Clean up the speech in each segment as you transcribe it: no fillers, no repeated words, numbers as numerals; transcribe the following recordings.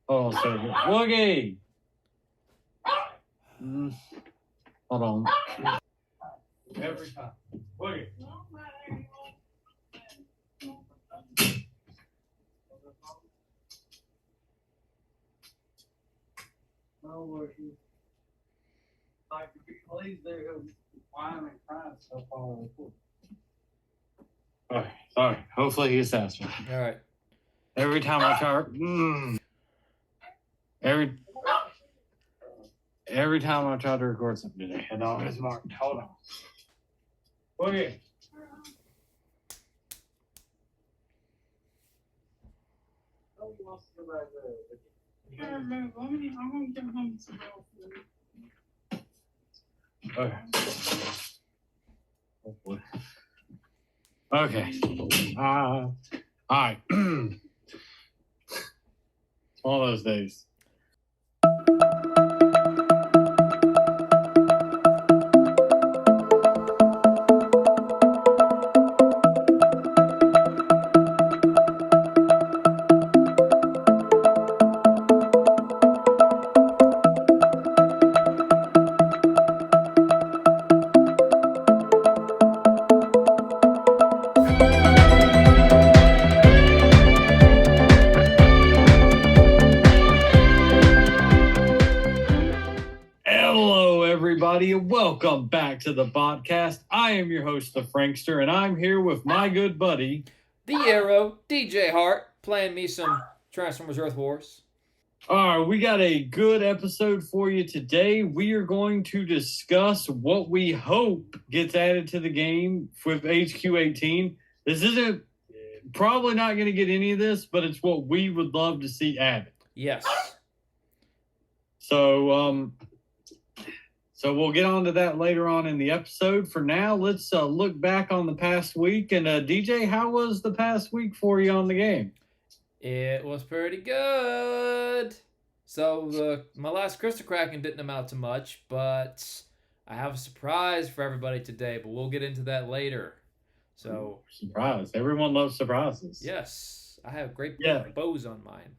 Oh, so good. Woogie! Hold on. Every time. Woogie. No worries. Like, if he plays there, he'll whine and cry and stuff all over. Okay, sorry. Hopefully he's satisfied. All right. Every time I try, every time I try to record something today, it always marked. Hold on. Okay. Okay. Hopefully. Okay. All right. It's one of those days. Everybody, and welcome back to the podcast. I am your host, the Frankster, and I'm here with my good buddy, the Arrow, DJ Hart, playing me some Transformers Earth Wars. All right, we got a good episode for you today. We are going to discuss what we hope gets added to the game with HQ18. This isn't probably not going to get any of this, but it's what we would love to see added. Yes. So we'll get on to that later on in the episode. For now, let's look back on the past week. And DJ, how was the past week for you on the game? It was pretty good. So my last Crystal Kraken didn't amount to much, but I have a surprise for everybody today, but we'll get into that later. So surprise. Everyone loves surprises. Yes. I have great bows on mine.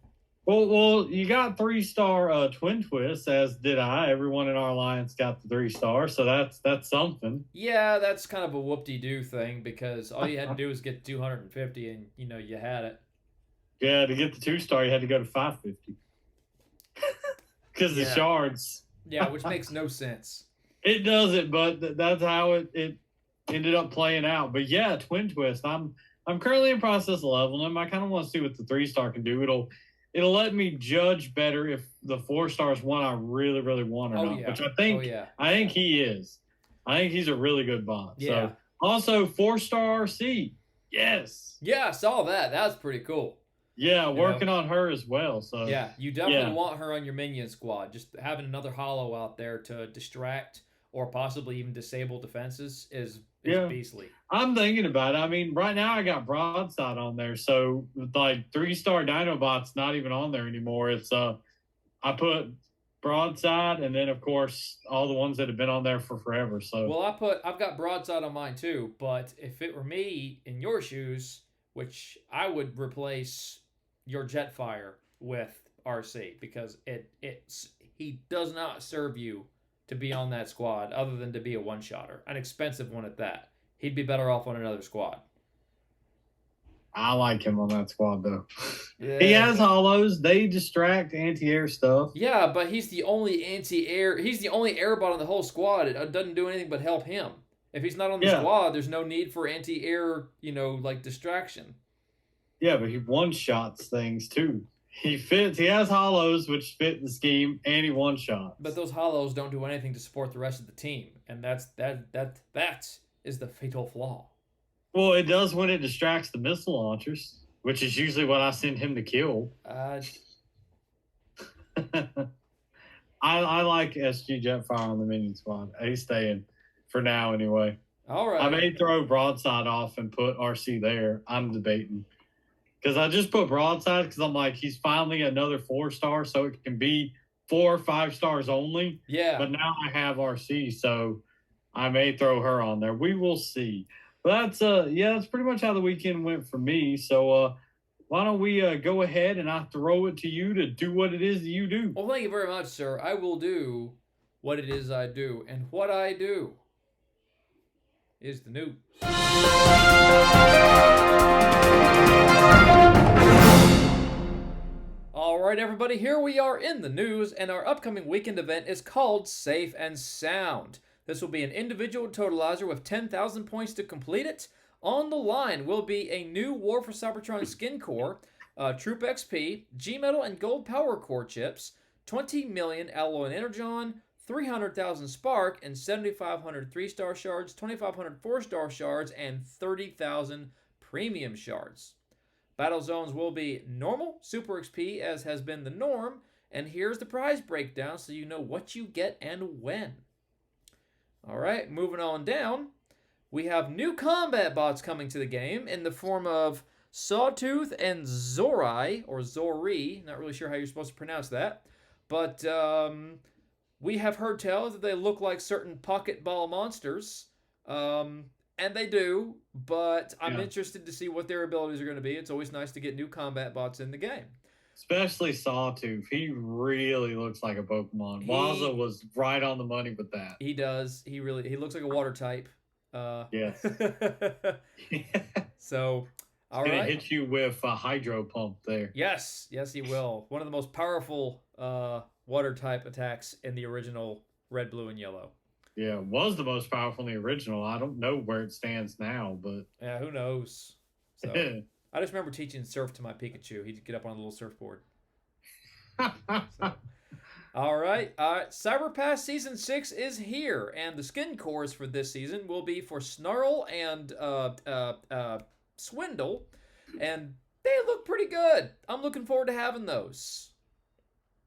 Well, you got 3-star twin twists, as did I. Everyone in our alliance got the 3-star, so that's something. Yeah, that's kind of a whoop-de-doo thing because all you had to do was get 250, and you had it. Yeah, to get the 2-star, you had to go to 550 because the shards. Yeah, which makes no sense. It doesn't, but that's how it ended up playing out. But yeah, twin twist. I'm currently in process of leveling them. I kind of want to see what the 3-star can do. It'll let me judge better if the 4-star is one I really, really want or not. Yeah. Which I think he is. I think he's a really good bot. Yeah. So also 4-star RC. Yes. Yeah, I saw that. That was pretty cool. Yeah, working on her as well. So yeah, you definitely want her on your minion squad. Just having another hollow out there to distract or possibly even disable defenses is beastly. I'm thinking about it. I mean, right now I got Broadside on there, so like 3-star Dinobot's not even on there anymore. It's I put Broadside, and then of course all the ones that have been on there for forever. So I've got Broadside on mine too. But if it were me in your shoes, which I would replace your Jetfire with RC because he does not serve you to be on that squad other than to be a one-shotter, an expensive one at that. He'd be better off on another squad. I like him on that squad, though. Yeah. He has hollows. They distract anti-air stuff. Yeah, but he's the only anti-air. He's the only airbot on the whole squad. It doesn't do anything but help him. If he's not on the squad, there's no need for anti-air, distraction. Yeah, but he one-shots things, too. He has hollows, which fit the scheme, and he one-shots. But those hollows don't do anything to support the rest of the team, and that is the fatal flaw. Well, it does when it distracts the missile launchers, which is usually what I send him to kill. I like SG Jetfire on the minion squad. He's staying for now anyway. All right. I may throw Broadside off and put RC there. I'm debating. Because I just put Broadside because I'm like, he's finally another 4-star, so it can be 4 or 5 stars only. Yeah. But now I have RC, so I may throw her on there. We will see. But that's pretty much how the weekend went for me. So why don't we go ahead and I throw it to you to do what it is that you do? Well, thank you very much, sir. I will do what it is I do. And what I do is the news. All right, everybody, here we are in the news, and our upcoming weekend event is called Safe and Sound. This will be an individual totalizer with 10,000 points to complete it. On the line will be a new War for Cybertron skin core, Troop XP, G-Metal and Gold Power Core chips, 20 million Alloy and Energon, 300,000 Spark, and 7,500 3-star shards, 2,500 4-star shards, and 30,000 Premium shards. Battle zones will be normal, Super XP as has been the norm, and here's the prize breakdown so you know what you get and when. Alright, moving on down, we have new combat bots coming to the game in the form of Sawtooth and Zori, or Zori, not really sure how you're supposed to pronounce that, but we have heard tales that they look like certain pocket ball monsters. And they do, but I'm interested to see what their abilities are going to be. It's always nice to get new combat bots in the game. Especially Sawtooth. He really looks like a Pokemon. Waza was right on the money with that. He does. He looks like a water type. Yes. So, all right. Gonna hit you with a hydro pump there. Yes, he will. One of the most powerful water type attacks in the original Red, Blue, and Yellow. Yeah, it was the most powerful in the original. I don't know where it stands now, but yeah, who knows? So I just remember teaching surf to my Pikachu. He'd get up on a little surfboard. So, all right. Cyber Pass Season 6 is here, and the skin cores for this season will be for Snarl and Swindle, and they look pretty good. I'm looking forward to having those.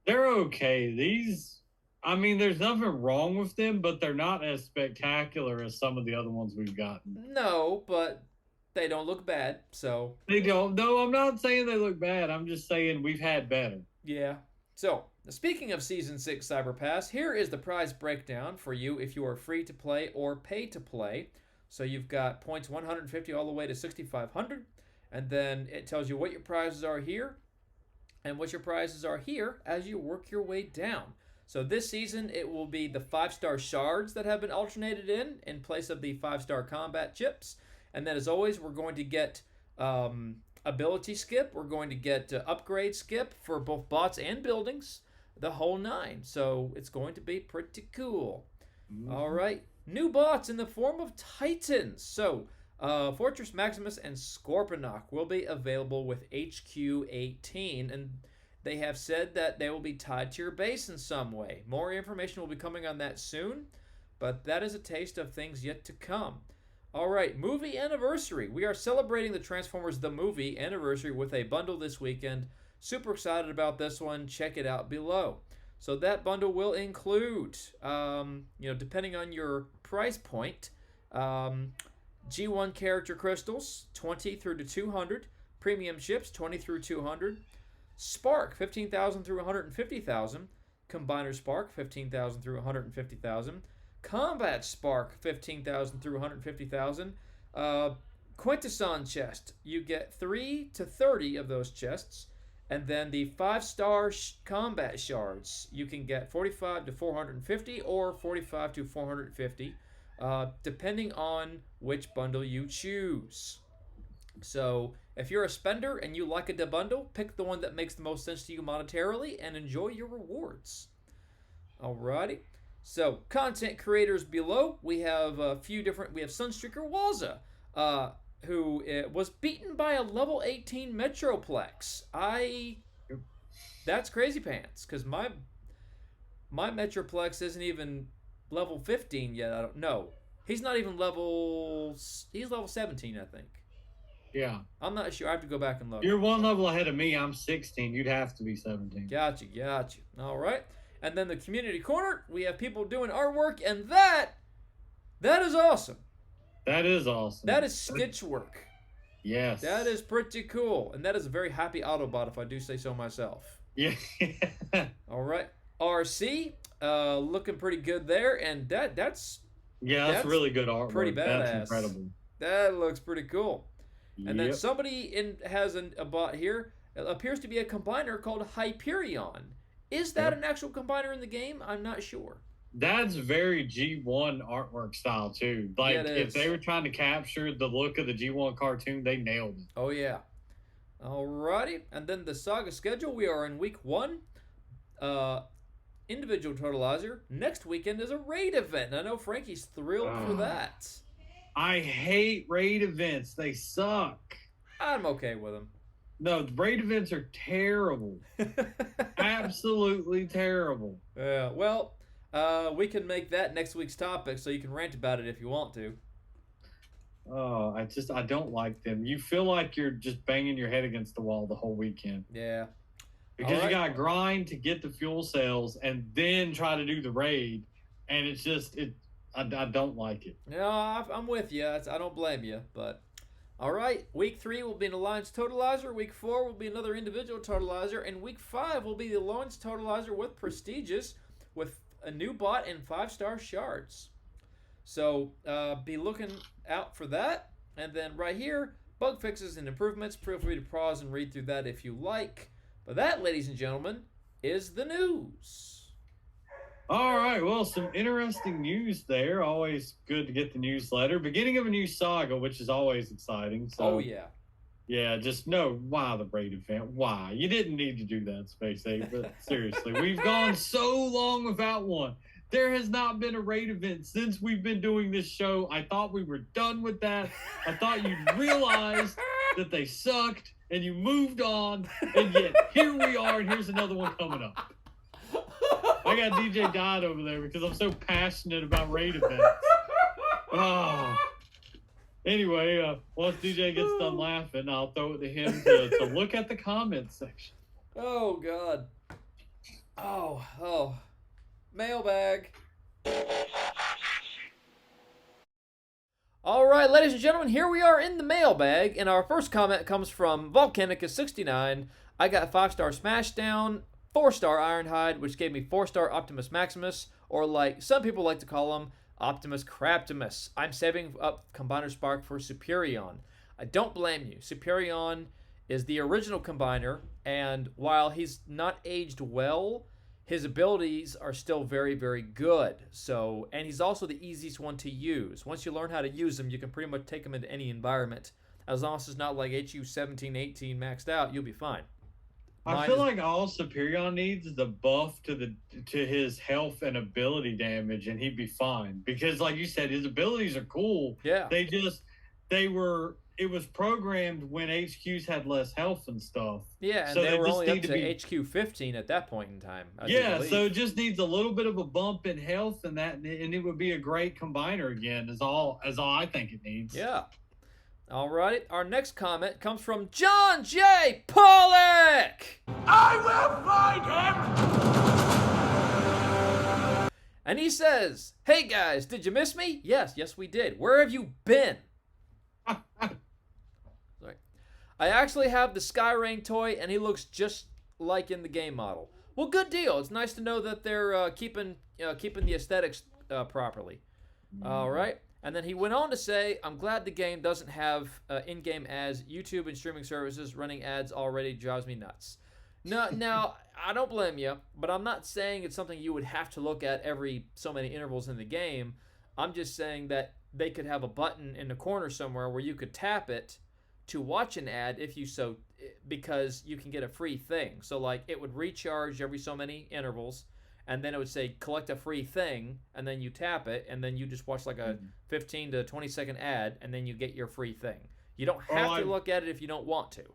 They're okay. There's nothing wrong with them, but they're not as spectacular as some of the other ones we've gotten. No, but they don't look bad, so... They don't. No, I'm not saying they look bad. I'm just saying we've had better. Yeah. So, speaking of Season 6 Cyber Pass, here is the prize breakdown for you if you are free to play or pay to play. So you've got points 150 all the way to 6,500, and then it tells you what your prizes are here and what your prizes are here as you work your way down. So this season, it will be the 5-star shards that have been alternated in place of the 5-star combat chips. And then, as always, we're going to get ability skip. We're going to get upgrade skip for both bots and buildings, the whole 9. So it's going to be pretty cool. Mm-hmm. All right. New bots in the form of Titans. So Fortress Maximus and Scorponok will be available with HQ18. And they have said that they will be tied to your base in some way. More information will be coming on that soon, but that is a taste of things yet to come. All right, movie anniversary. We are celebrating the Transformers the Movie anniversary with a bundle this weekend. Super excited about this one. Check it out below. So that bundle will include, depending on your price point, G1 character crystals, 20 through to 200, premium chips, 20 through 200, Spark, 15,000 through 150,000. Combiner Spark, 15,000 through 150,000. Combat Spark, 15,000 through 150,000. Quintesson chest, you get 3 to 30 of those chests. And then the 5-star combat shards, you can get 45 to 450 or 45 to 450, depending on which bundle you choose. So if you're a spender and you like a bundle, pick the one that makes the most sense to you monetarily and enjoy your rewards. Alrighty. So content creators below, we have a few different. We have Sunstreaker Waza, who was beaten by a level 18 Metroplex. That's crazy pants, because my Metroplex isn't even level 15 yet. I don't know. He's not even he's level 17, I think. Yeah. I'm not sure. I have to go back and look. You're one level ahead of me. I'm 16. You'd have to be 17. Gotcha. All right. And then the community corner, we have people doing artwork, and that is awesome. That is awesome. That is sketch work. Yes. That is pretty cool. And that is a very happy Autobot, if I do say so myself. Yeah. All right. RC, looking pretty good there. And that's really good artwork. Pretty badass. That's incredible. That looks pretty cool. And then Yep. somebody has a bot here. It appears to be a combiner called Hyperion. Is that Yep. an actual combiner in the game? I'm not sure. That's very G1 artwork style too. Yeah, Like it if they is. were trying to capture the look of the G1 cartoon, they nailed it. Oh, yeah. Alrighty. And then the saga schedule. We are in week 1. Individual totalizer. Next weekend is a raid event. And I know Frankie's thrilled for that. I hate raid events. They suck. I'm okay with them. No, raid events are terrible. Absolutely terrible. Yeah, well, we can make that next week's topic so you can rant about it if you want to. Oh, I don't like them. You feel like you're just banging your head against the wall the whole weekend. Yeah. Because you got to grind to get the fuel cells and then try to do the raid. And it's just, I don't like it. No, I'm with you. I don't blame you. But, all right. Week 3 will be an Alliance Totalizer. Week 4 will be another individual Totalizer. And Week 5 will be the Alliance Totalizer with Prestigious with a new bot and 5-star shards. So, be looking out for that. And then right here, bug fixes and improvements. Feel free to pause and read through that if you like. But that, ladies and gentlemen, is the news. All right. Well, some interesting news there. Always good to get the newsletter. Beginning of a new saga, which is always exciting. So, Oh, yeah. Yeah, just no. Why the raid event? Why? You didn't need to do that, Space 8. But seriously, we've gone so long without one. There has not been a raid event since we've been doing this show. I thought we were done with that. I thought you'd realize that they sucked and you moved on. And yet, here we are, and here's another one coming up. I got DJ Dodd over there because I'm so passionate about raid events. Oh. Anyway, once DJ gets done laughing, I'll throw it to him to look at the comments section. Oh, God. Oh. Mailbag. All right, ladies and gentlemen, here we are in the mailbag, and our first comment comes from Volcanicus69. I got 5-star Smashdown, 4-star Ironhide, which gave me 4-star Optimus Maximus, or like some people like to call him, Optimus Craptimus. I'm saving up Combiner Spark for Superion. I don't blame you. Superion is the original Combiner, and while he's not aged well, his abilities are still very, very good. So, and he's also the easiest one to use. Once you learn how to use him, you can pretty much take him into any environment. As long as it's not like HU 17, 18 maxed out, you'll be fine. I feel like all Superion needs is a buff to his health and ability damage, and he'd be fine. Because, like you said, his abilities are cool. Yeah. It was programmed when HQs had less health and stuff. Yeah, and so they were only up to HQ 15 at that point in time. So it just needs a little bit of a bump in health, and it would be a great combiner again. Is all I think it needs. Yeah. All right. Our next comment comes from John J. Pollock. I will find him. And he says, "Hey guys, did you miss me? Yes, we did. Where have you been?" Sorry. I actually have the Skyrain toy, and he looks just like in the game model. Well, good deal. It's nice to know that they're keeping the aesthetics properly. All right. And then he went on to say, "I'm glad the game doesn't have in-game ads. YouTube and streaming services running ads already drives me nuts." Now, I don't blame you, but I'm not saying it's something you would have to look at every so many intervals in the game. I'm just saying that they could have a button in the corner somewhere where you could tap it to watch an ad if you so, because you can get a free thing. So like it would recharge every so many intervals, and then it would say collect a free thing, and then you tap it, and then you just watch like a 15 to 20 second ad, and then you get your free thing. You don't have to look at it if you don't want to.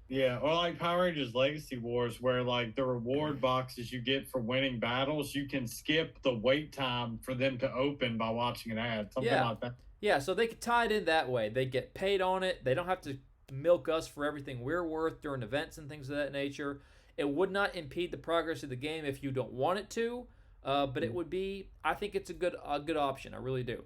Yeah, or like Power Rangers Legacy Wars, where like the reward boxes you get for winning battles, you can skip the wait time for them to open by watching an ad, something like that. Yeah, so they could tie it in that way. They get paid on it. They don't have to milk us for everything we're worth during events and things of that nature. It would not impede the progress of the game if you don't want it to, but it would be. I think it's a good option. I really do.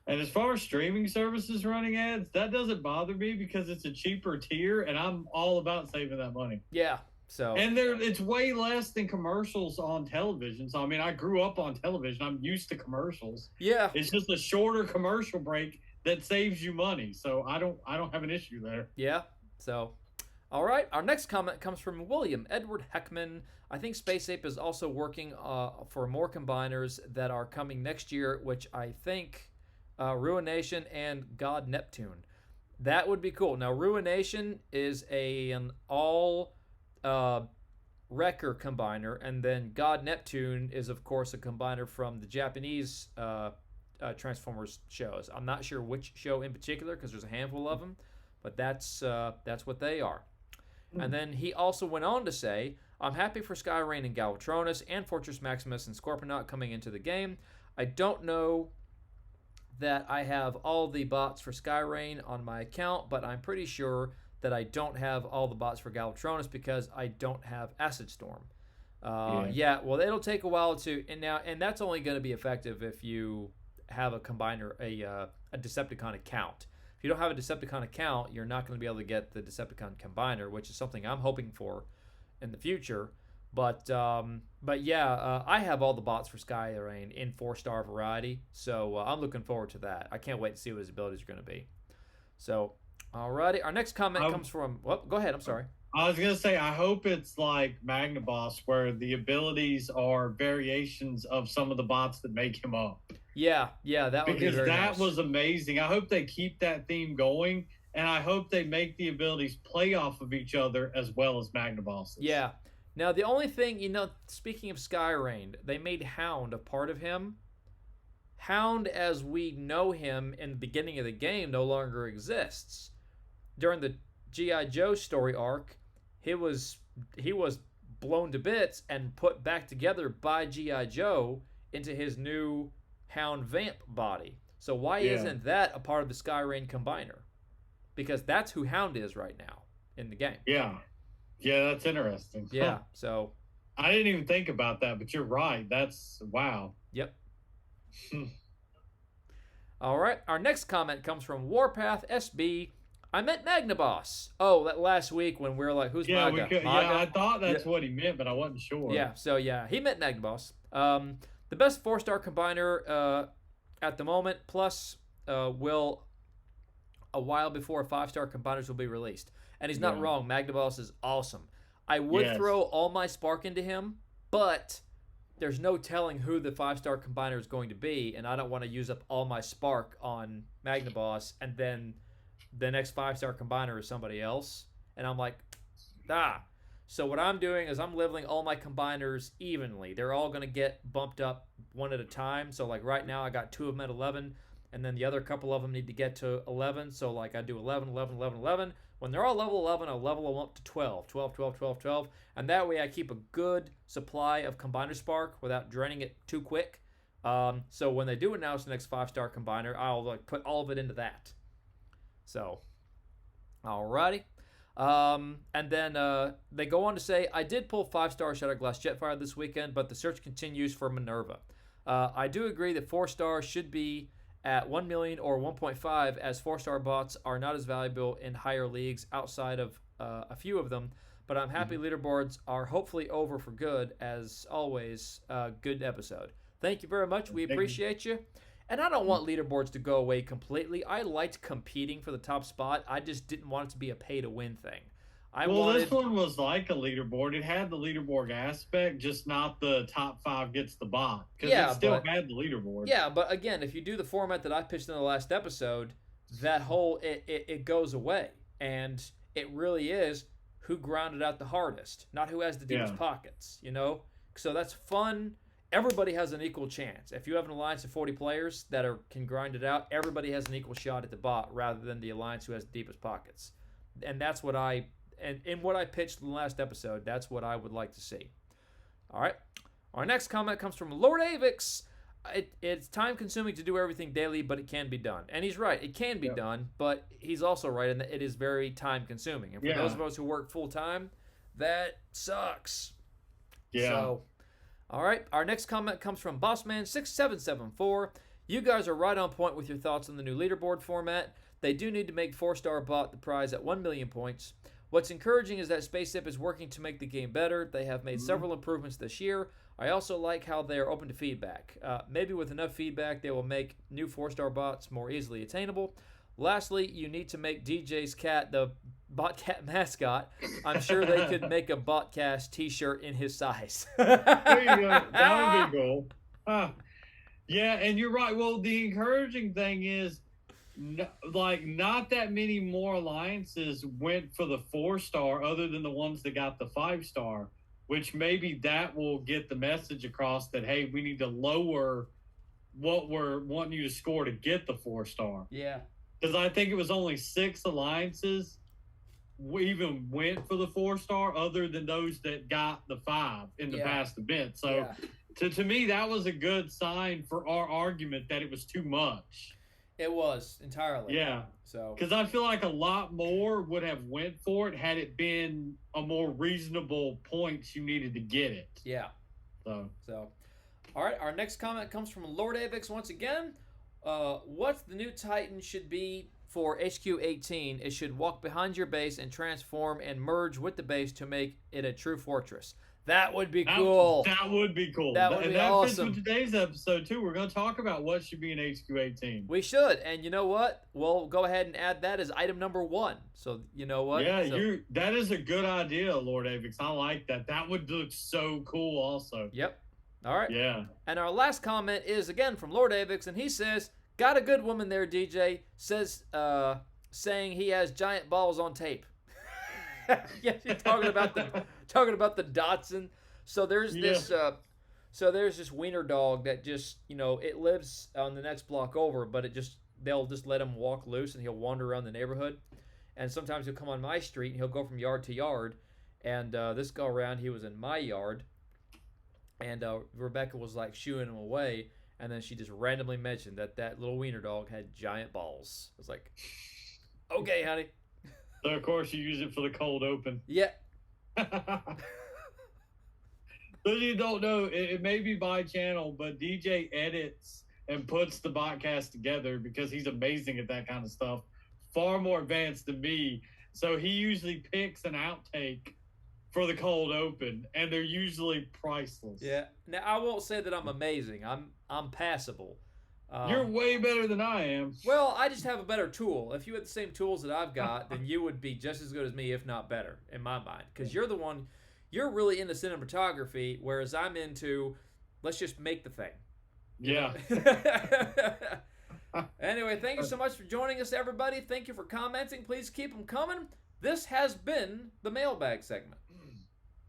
And as far as streaming services running ads, that doesn't bother me because it's a cheaper tier, and I'm all about saving that money. Yeah. So. And it's way less than commercials on television. So I mean, I grew up on television. I'm used to commercials. Yeah. It's just a shorter commercial break that saves you money. So I don't have an issue there. Yeah. So, all right. Our next comment comes from William Edward Heckman. I think Space Ape is also working for more combiners that are coming next year, which I think Ruination and God Neptune. That would be cool. Now, Ruination is an all Wrecker combiner, and then God Neptune is, of course, a combiner from the Japanese Transformers shows. I'm not sure which show in particular because there's a handful of them, but that's what they are. And then he also went on to say, I'm happy for Skyrain and Galvatronus and Fortress Maximus and Scorponok coming into the game. I don't know that I have all the bots for Skyrain on my account, but I'm pretty sure that I don't have all the bots for Galvatronus because I don't have Acid Storm. Yeah, well, it'll take a while to, and that's only going to be effective if you have a combiner, a Decepticon account. If you don't have a Decepticon account, you're not going to be able to get the Decepticon combiner, which is something I'm hoping for in the future. But yeah, I have all the bots for Skyrain in 4-star variety, so I'm looking forward to that. I can't wait to see what his abilities are going to be. So, alrighty, our next comment comes from. Well, go ahead. I'm sorry. I was gonna say, I hope it's like Magnaboss, where the abilities are variations of some of the bots that make him up. Yeah, that would be very that nice. was amazing. I hope they keep that theme going, and I hope they make the abilities play off of each other as well as Magnabosses. Yeah. Now the only thing, speaking of Skyrain, they made Hound a part of him. Hound, as we know him in the beginning of the game, no longer exists. During the G.I. Joe story arc, he was blown to bits and put back together by G.I. Joe into his new Hound Vamp body. So why isn't that a part of the Skyrain combiner? Because that's who Hound is right now in the game. Yeah, that's interesting. Yeah, so I didn't even think about that, but you're right. That's wow. Yep. All right, our next comment comes from Warpath SB. I meant Magnaboss. Oh, that last week when we were like, who's Maga? I thought that's what he meant, but I wasn't sure. Yeah, so yeah, he meant Magnaboss. The best 4-star combiner at the moment, plus will a while before 5-star combiners will be released. And he's not wrong. Magnaboss is awesome. I would throw all my spark into him, but there's no telling who the 5-star combiner is going to be, and I don't want to use up all my spark on Magnaboss, and then the next 5-star combiner is somebody else. And I'm like, So what I'm doing is I'm leveling all my combiners evenly. They're all going to get bumped up one at a time. So like right now I got 2 of them at 11, and then the other couple of them need to get to 11. So like I do 11, 11, 11, 11. When they're all level 11, I'll level them up to 12, 12, 12, 12, 12. And that way I keep a good supply of combiner spark without draining it too quick. So when they do announce the next 5-star combiner, I'll like put all of it into that. So, alrighty. And then they go on to say, I did pull 5-star Shatterglass Jetfire this weekend, but the search continues for Minerva. I do agree that 4-star should be at 1 million or 1.5, as 4-star bots are not as valuable in higher leagues outside of a few of them, but I'm happy leaderboards are hopefully over for good. As always, good episode. Thank you very much. We appreciate you. And I don't want leaderboards to go away completely. I liked competing for the top spot. I just didn't want it to be a pay-to-win thing. This one was like a leaderboard. It had the leaderboard aspect, just not the top 5 gets the bot. Because it still had the leaderboard. Yeah, but again, if you do the format that I pitched in the last episode, that whole, it goes away. And it really is who grounded out the hardest, not who has the deepest pockets, So that's fun. Everybody has an equal chance. If you have an alliance of 40 players that can grind it out, everybody has an equal shot at the bot rather than the alliance who has the deepest pockets. And that's what in what I pitched in the last episode, that's what I would like to see. All right. Our next comment comes from Lord Avix. It's time-consuming to do everything daily, but it can be done. And he's right. It can be done, but he's also right in that it is very time-consuming. And for those of us who work full-time, that sucks. Yeah. So, all right. Our next comment comes from Bossman6774. You guys are right on point with your thoughts on the new leaderboard format. They do need to make 4-star bot the prize at 1 million points. What's encouraging is that Spaceship is working to make the game better. They have made several improvements this year. I also like how they are open to feedback. Maybe with enough feedback, they will make new 4-star bots more easily attainable. Lastly, you need to make DJ's cat the bot cat mascot. I'm sure they could make a Botcast t-shirt in his size. There you go. That would be cool. Yeah, and you're right. Well, the encouraging thing is, not that many more alliances went for the 4-star other than the ones that got the 5-star, which maybe that will get the message across that, hey, we need to lower what we're wanting you to score to get the 4-star. Yeah. Because I think it was only 6 alliances we even went for the 4-star other than those that got the 5 in the past event. So to me, that was a good sign for our argument that it was too much. It was entirely. Yeah. So because I feel like a lot more would have went for it had it been a more reasonable points you needed to get it. Yeah. So all right. Our next comment comes from Lord Avix once again. What the new Titan should be for HQ-18? It should walk behind your base and transform and merge with the base to make it a true fortress. That would be cool. That would be cool. That would be awesome. Fits with today's episode, too. We're going to talk about what should be in HQ-18. We should. And you know what? We'll go ahead and add that as item number 1. So, you know what? Yeah, that is a good idea, Lord Avix. I like that. That would look so cool also. Yep. All right. Yeah. And our last comment is, again, from Lord Avix, and he says, got a good woman there, DJ. Says, saying he has giant balls on tape. Yeah, she's talking about the Dotson. So there's this wiener dog that just, it lives on the next block over, but they'll just let him walk loose and he'll wander around the neighborhood. And sometimes he'll come on my street and he'll go from yard to yard. And this go around, he was in my yard, and Rebecca was like shooing him away, and then she just randomly mentioned that little wiener dog had giant balls. I was like, okay, honey. So, of course, you use it for the cold open. Yeah. Those you don't know, it may be by channel, but DJ edits and puts the podcast together because he's amazing at that kind of stuff. Far more advanced than me. So he usually picks an outtake for the cold open, and they're usually priceless. Yeah. Now, I won't say that I'm amazing. I'm passable. You're way better than I am. Well, I just have a better tool. If you had the same tools that I've got, then you would be just as good as me, if not better, in my mind. Because you're really into cinematography, whereas I'm into, let's just make the thing. Yeah. Anyway, thank you so much for joining us, everybody. Thank you for commenting. Please keep them coming. This has been the Mailbag segment.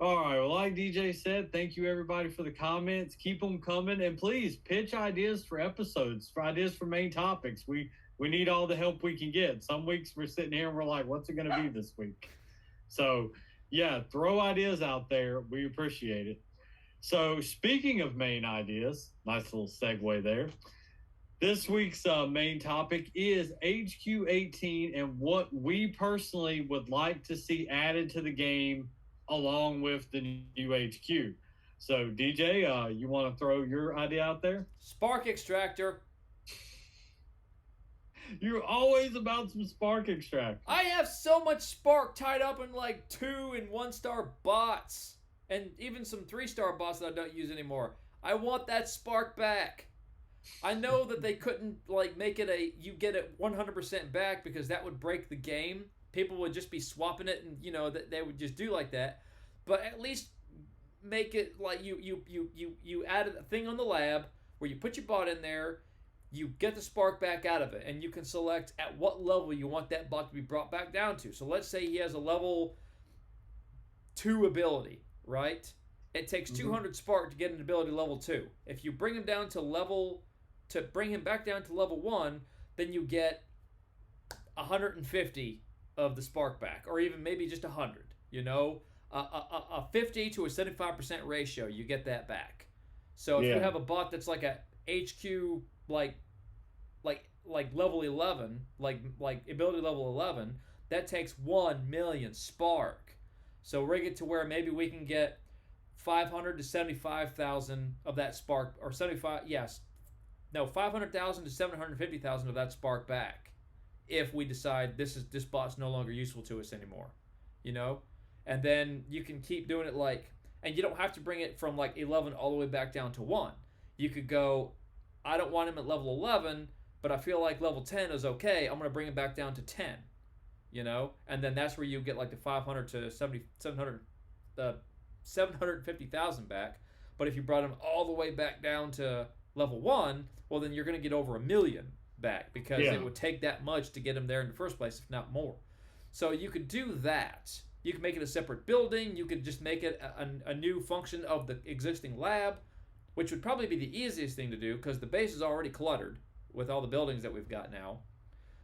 All right. Well, like DJ said, thank you, everybody, for the comments. Keep them coming. And please pitch ideas for episodes, for ideas for main topics. We need all the help we can get. Some weeks we're sitting here and we're like, what's it going to be this week? So, yeah, throw ideas out there. We appreciate it. So, speaking of main ideas, nice little segue there. This week's main topic is HQ-18 and what we personally would like to see added to the game along with the new HQ. So, DJ, you want to throw your idea out there? Spark extractor. You're always about some spark extractor. I have so much spark tied up in like 2 and 1-star bots, and even some 3-star bots that I don't use anymore. I want that spark back. I know that they couldn't make it you get it 100% back because that would break the game. People would just be swapping it, and they would just do like that. But at least make it like you add a thing on the lab where you put your bot in there, you get the spark back out of it, and you can select at what level you want that bot to be brought back down to. So let's say he has a level 2 ability, right? It takes 200 spark to get an ability level 2. If you bring him down to bring him back down to level 1, then you get 150 of the spark back, or even maybe just 100. A 50 to a 75% ratio, you get that back. So if you have a bot that's like a HQ like level 11, like ability level 11, that takes 1 million spark. So rig it to where maybe we can get 500 to 75,000 of that spark, or 500,000 to 750,000 of that spark back, if we decide this bot's no longer useful to us anymore. you know, and then you can keep doing it like, and you don't have to bring it from like 11 all the way back down to 1. You could go, I don't want him at level 11, but I feel like level 10 is okay. I'm going to bring him back down to 10, you know, and then that's where you get like the 500 to 700, 750,000 back. But if you brought him all the way back down to level 1, well, then you're going to get over 1 million back because it would take that much to get him there in the first place, if not more. So you could do that. You could make it a separate building. You could just make it a new function of the existing lab, which would probably be the easiest thing to do because the base is already cluttered with all the buildings that we've got now.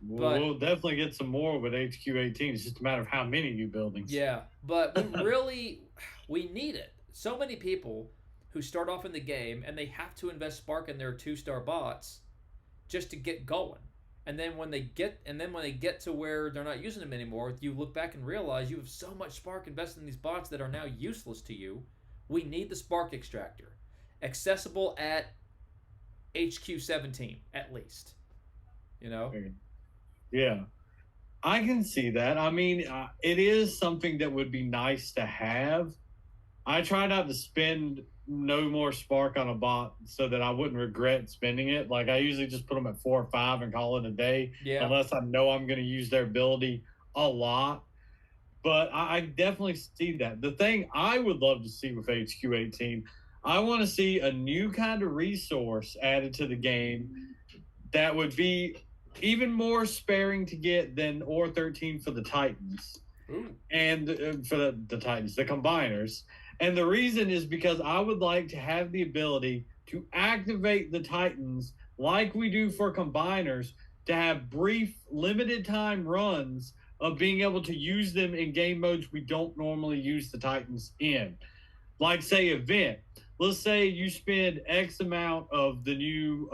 We'll definitely get some more with HQ18. It's just a matter of how many new buildings. Yeah, but we need it. So many people who start off in the game and they have to invest spark in their 2-star bots just to get going. And then when they get to where they're not using them anymore, you look back and realize you have so much spark invested in these bots that are now useless to you. We need the spark extractor. Accessible at HQ17 at least. You know? Yeah. I can see that. I mean, it is something that would be nice to have. I try not to spend no more spark on a bot so that I wouldn't regret spending it. Like, I usually just put them at 4 or 5 and call it a day, unless I know I'm going to use their ability a lot. But I definitely see that. The thing I would love to see with HQ18, I want to see a new kind of resource added to the game that would be even more sparing to get than Ore 13 for the Titans. Ooh. And for the Titans, the Combiners. And the reason is because I would like to have the ability to activate the Titans like we do for Combiners to have brief, limited time runs of being able to use them in game modes we don't normally use the Titans in. Like, say, event. Let's say you spend X amount of the new,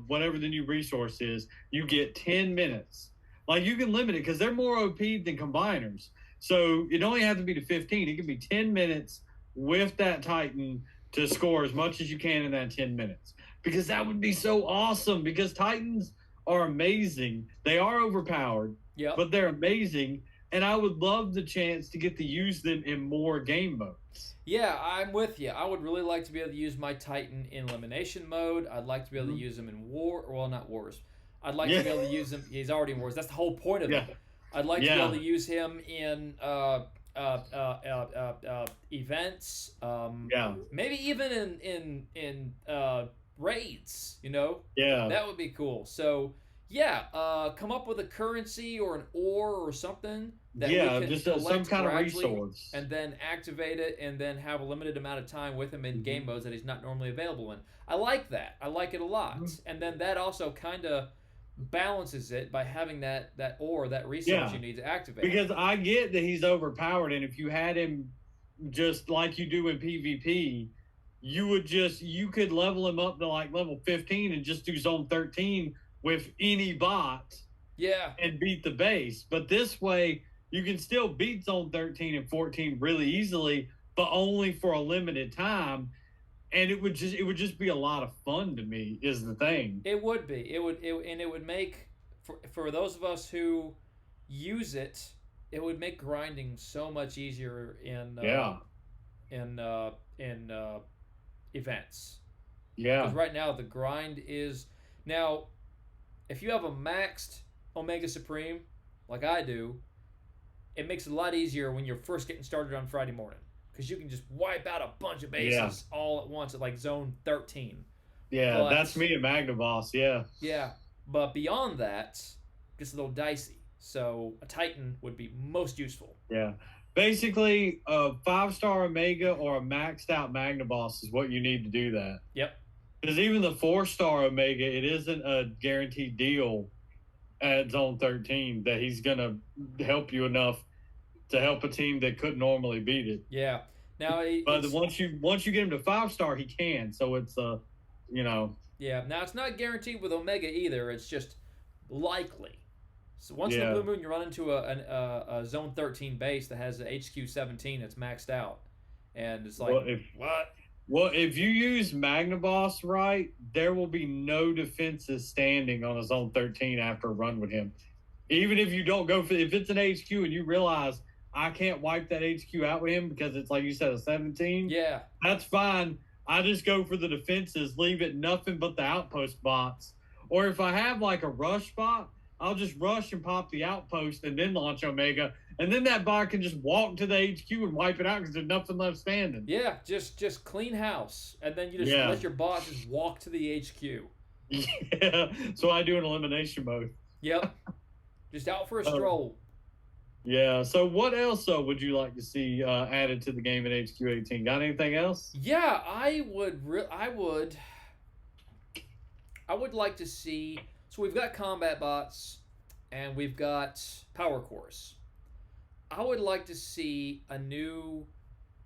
whatever the new resource is, you get 10 minutes. Like, you can limit it because they're more OP than Combiners. So it only has to be to 15. It can be 10 minutes with that Titan to score as much as you can in that 10 minutes. Because that would be so awesome, because Titans are amazing. They are overpowered, but they're amazing. And I would love the chance to get to use them in more game modes. Yeah, I'm with you. I would really like to be able to use my Titan in elimination mode. I'd like to be able to use him in war. Well, not wars. I'd like to be able to use him. He's already in wars. That's the whole point of it. I'd like to be able to use him in events. Maybe even in raids. You know. Yeah. That would be cool. So come up with a currency or an ore or something that we can just collect some kind of gradually, resource, and then activate it, and then have a limited amount of time with him in game modes that he's not normally available in. I like that. I like it a lot. And then that also kind of balances it by having that ore, that resource you need to activate. Because I get that he's overpowered, and if you had him just like you do in PvP, you could level him up to like level 15 and just do zone 13 with any bot and beat the base. But this way you can still beat zone 13 and 14 really easily, but only for a limited time. And it would just be a lot of fun to me, is the thing. It would be. It would make, for those of us who use it, it would make grinding so much easier in events. Yeah. Because right now the grind is now, if you have a maxed Omega Supreme like I do, it makes it a lot easier when you're first getting started on Friday morning. Because you can just wipe out a bunch of bases all at once at like zone 13. Yeah, that's me at Magnaboss, Yeah, but beyond that, it gets a little dicey. So a Titan would be most useful. Yeah. Basically, a 5-star Omega or a maxed out Magnaboss is what you need to do that. Yep. Because even the 4-star Omega, it isn't a guaranteed deal at zone 13 that he's going to help you enough to help a team that couldn't normally beat it. Yeah. Now, but once you get him to 5-star, he can. So it's Yeah. Now it's not guaranteed with Omega either. It's just likely. So once in the blue moon, you run into a zone 13 base that has a HQ 17 that's maxed out, and it's like, what? Well, if you use Magnaboss right, there will be no defenses standing on a zone 13 after a run with him. Even if you don't go for, if it's an HQ and you realize I can't wipe that HQ out with him because it's like you said, a 17. Yeah. That's fine. I just go for the defenses, leave it nothing but the outpost bots. Or if I have like a rush bot, I'll just rush and pop the outpost and then launch Omega. And then that bot can just walk to the HQ and wipe it out because there's nothing left standing. Yeah, just clean house. And then you just let your bot just walk to the HQ. Yeah, so I do an elimination mode. Yep. Just out for a stroll. Yeah, so what else would you like to see added to the game in HQ18? Got anything else? Yeah, I would like to see. So we've got combat bots and we've got power cores. I would like to see a new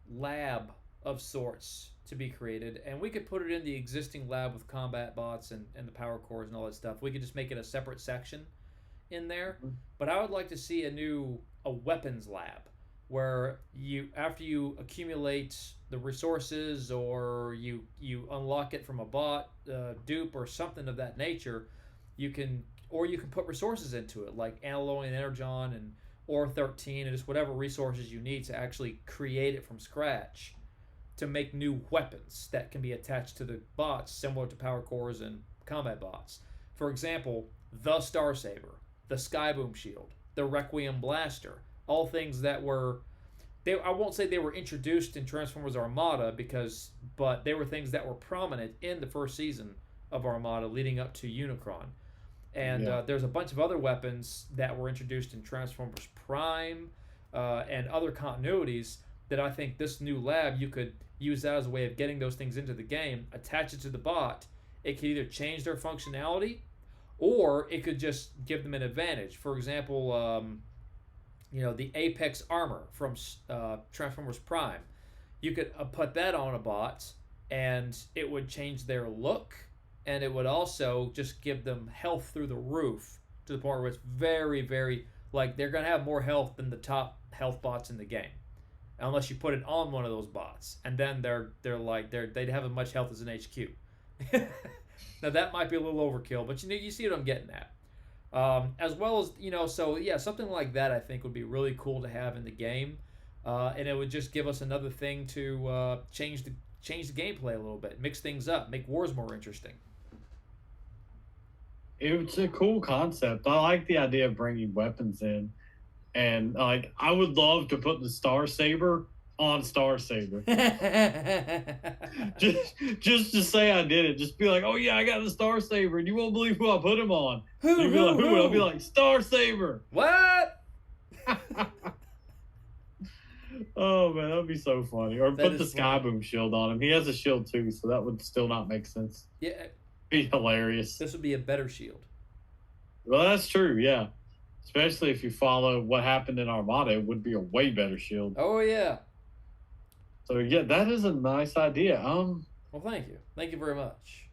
lab of sorts to be created, and we could put it in the existing lab with combat bots and the power cores and all that stuff. We could just make it a separate section in there. But I would like to see a weapons lab where after you accumulate the resources or you unlock it from a bot dupe or something of that nature, you can put resources into it like Analoy and Energon and or 13 and just whatever resources you need to actually create it from scratch to make new weapons that can be attached to the bots similar to power cores and combat bots. For example, the Star Saber, the Skyboom Shield, the Requiem Blaster, all things that were I won't say they were introduced in Transformers Armada but they were things that were prominent in the first season of Armada leading up to Unicron. And there's a bunch of other weapons that were introduced in Transformers Prime and other continuities that I think this new lab, you could use that as a way of getting those things into the game, attach it to the bot. It could either change their functionality or it could just give them an advantage. For example, the Apex armor from Transformers Prime. You could put that on a bot and it would change their look. And it would also just give them health through the roof to the point where it's very, very, like they're going to have more health than the top health bots in the game. Unless you put it on one of those bots. And then they'd have as much health as an HQ. Now that might be a little overkill, but you see what I'm getting at. As well as, something like that I think would be really cool to have in the game. And it would just give us another thing to change the gameplay a little bit, mix things up, make wars more interesting. It's a cool concept. I like the idea of bringing weapons in, and like I would love to put the Star Saber on Star Saber. just to say I did it. Just be like, oh yeah, I got the Star Saber, and you won't believe who I put him on. You'll be like, who? I'll be like, Star Saber. What? Oh man, that'd be so funny. Or put the Skyboom shield on him. He has a shield too, so that would still not make sense. Yeah. Be hilarious. This would be a better shield. Well, that's true, yeah. Especially if you follow what happened in Armada, it would be a way better shield. Oh yeah. So yeah, that is a nice idea. Well, thank you. Thank you very much.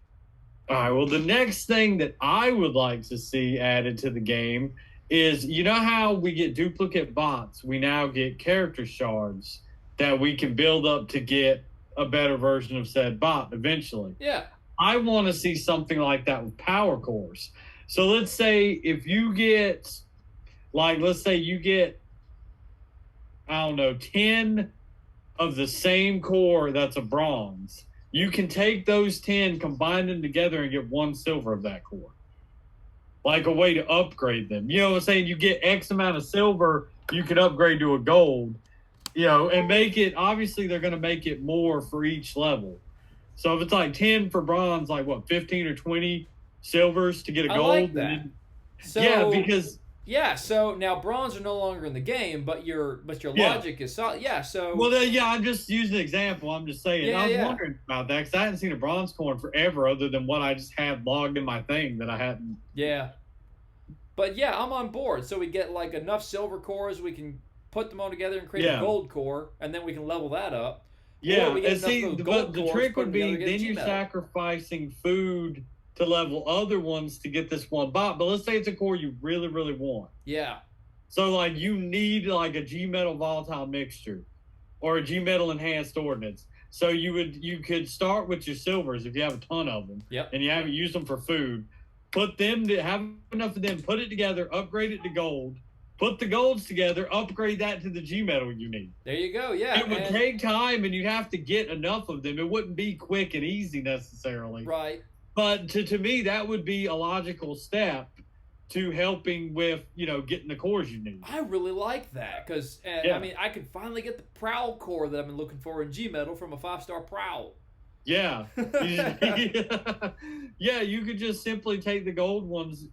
All right, well, the next thing that I would like to see added to the game is, you know how we get duplicate bots? We now get character shards that we can build up to get a better version of said bot eventually. Yeah. I want to see something like that with power cores. So let's say if you get, I don't know, 10 of the same core that's a bronze. You can take those 10, combine them together, and get one silver of that core. Like a way to upgrade them. You know what I'm saying? You get X amount of silver, you can upgrade to a gold, and make it, obviously they're going to make it more for each level. So if it's like 10 for bronze, 15 or 20 silvers to get a gold? I like that. So now bronze are no longer in the game, but your logic is solid. Yeah, so... Well, I'm just using an example. I'm just saying. I was wondering about that because I hadn't seen a bronze coin forever other than what I just had logged in my thing that I hadn't... Yeah. But yeah, I'm on board. So we get enough silver cores, we can put them all together and create a gold core, and then we can level that up. Yeah, and see, but the trick would be then you're sacrificing food to level other ones to get this one bot. But let's say it's a core you really, really want. Yeah. So, you need, a G-metal volatile mixture or a G-metal enhanced ordnance. So you could start with your silvers if you have a ton of them. Yep. And you haven't used them for food. Have enough of them, put it together, upgrade it to gold, put the golds together, upgrade that to the G metal you need. There you go. Yeah. It would take time, and you'd have to get enough of them. It wouldn't be quick and easy necessarily. Right. But to me, that would be a logical step to helping with, getting the cores you need. I really like that because, I mean, I could finally get the Prowl core that I've been looking for in G metal from a 5-star Prowl. Yeah. Yeah, you could just simply take the gold ones,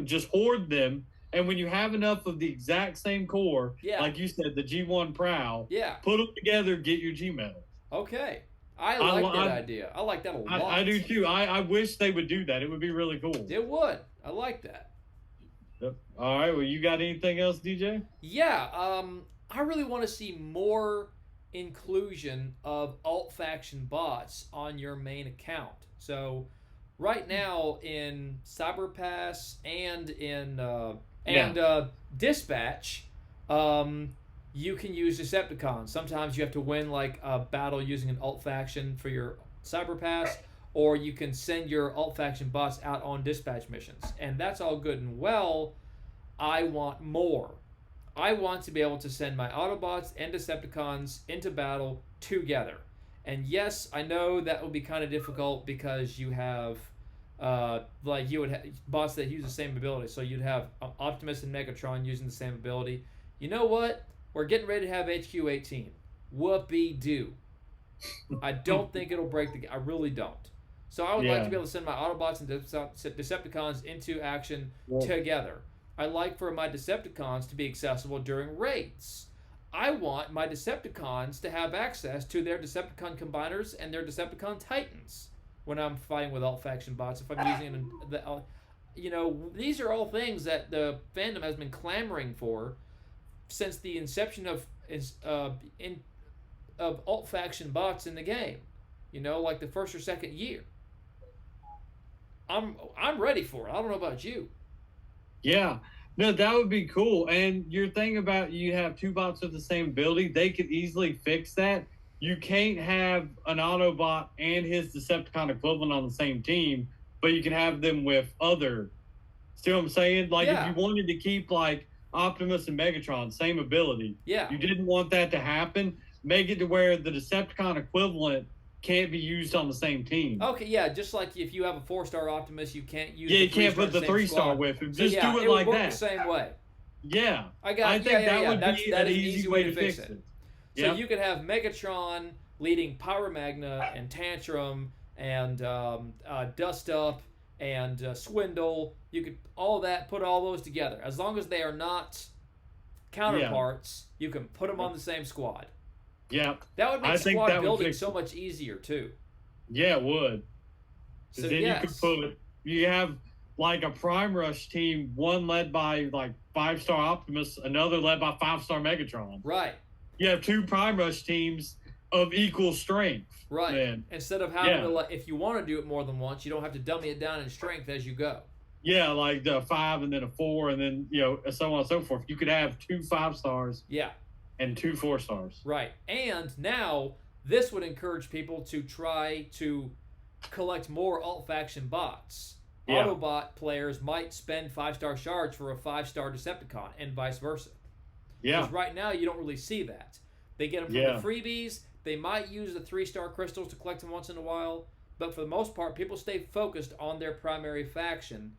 just hoard them, and when you have enough of the exact same core, like you said, the G1 Prowl, put them together, get your G metal. Okay. I like that idea. I like that a lot. I do too. I wish they would do that. It would be really cool. It would. I like that. Yep. All right. Well, you got anything else, DJ? Yeah. I really want to see more inclusion of alt faction bots on your main account. So right now in Cyberpass and in Dispatch, you can use Decepticons. Sometimes you have to win like a battle using an alt faction for your Cyberpass, or you can send your alt faction bots out on dispatch missions. And that's all good and well. I want more. I want to be able to send my Autobots and Decepticons into battle together. And yes, I know that will be kind of difficult because you have you would have bots that use the same ability. So you'd have Optimus and Megatron using the same ability. You know what? We're getting ready to have HQ-18. Whoopee-doo. I don't think it'll break the game. I really don't. So I would like to be able to send my Autobots and Decepticons into action together. I like for my Decepticons to be accessible during raids. I want my Decepticons to have access to their Decepticon combiners and their Decepticon Titans when I'm fighting with alt faction bots. If I'm using these are all things that the fandom has been clamoring for since the inception of alt faction bots in the game. Like the first or second year. I'm ready for it. I don't know about you. Yeah. No, that would be cool. And your thing about you have two bots with the same ability, they could easily fix that. You can't have an Autobot and his Decepticon equivalent on the same team, but you can have them with other. See what I'm saying? Like if you wanted to keep like Optimus and Megatron, same ability. Yeah. You didn't want that to happen. Make it to where the Decepticon equivalent can't be used on the same team. Okay, yeah, just like if you have a 4-star Optimus, you can't use. You can't put the 3-star with him. Just do it like would work that. The same way. Yeah, I think that would be an easy way to fix it. So you could have Megatron leading Pyromagna and Tantrum and Dust Up and Swindle. You could put all those together. As long as they are not counterparts, you can put them on the same squad. Yeah. That would make squad building so much easier, too. Yeah, it would. So then you have like a Prime Rush team, one led by like 5-star Optimus, another led by 5-star Megatron. Right. You have two Prime Rush teams of equal strength. Right. Man. Instead of having to, if you want to do it more than once, you don't have to dummy it down in strength as you go. Yeah, like the 5 and then a 4 and then, so on and so forth. You could have 2 5-stars. Yeah. And 2 4-stars. Right. And now this would encourage people to try to collect more alt faction bots. Yeah. Autobot players might spend 5-star shards for a 5-star Decepticon and vice versa. Yeah. Because right now you don't really see that. They get them from the freebies. They might use the 3-star crystals to collect them once in a while. But for the most part, people stay focused on their primary faction.